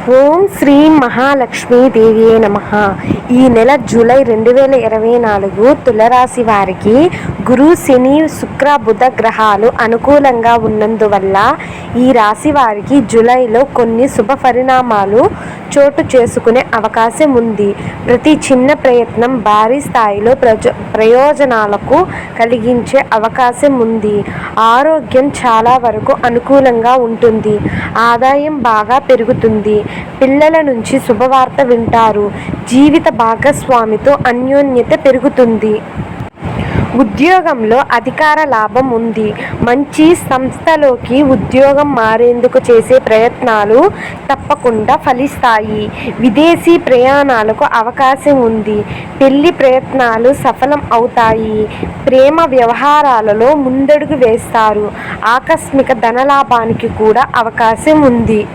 ఓం శ్రీ మహాలక్ష్మీదేవియే నమః. ఈ నెల జూలై 2024 తులరాశి వారికి గురు, శని, శుక్ర, బుధ గ్రహాలు అనుకూలంగా ఉన్నందువల్ల ఈ రాశి వారికి జూలైలో కొన్ని శుభ పరిణామాలు చోటు చేసుకునే అవకాశం ఉంది. ప్రతి చిన్న ప్రయత్నం భారీ స్థాయిలో ప్రయోజనాలకు కలిగించే అవకాశం ఉంది. ఆరోగ్యం చాలా వరకు అనుకూలంగా ఉంటుంది. ఆదాయం బాగా పెరుగుతుంది. పిల్లల నుంచి శుభవార్త వింటారు. జీవిత భాగస్వామితో అన్యోన్యత పెరుగుతుంది. ఉద్యోగంలో అధికార లాభం ఉంది. మంచి సంస్థలోకి ఉద్యోగం మారేందుకు చేసే ప్రయత్నాలు తప్పకుండా ఫలిస్తాయి. విదేశీ ప్రయాణాలకు అవకాశం ఉంది. పెళ్లి ప్రయత్నాలు సఫలం అవుతాయి. ప్రేమ వ్యవహారాలలో ముందడుగు వేస్తారు. ఆకస్మిక ధనలాభానికి కూడా అవకాశం ఉంది.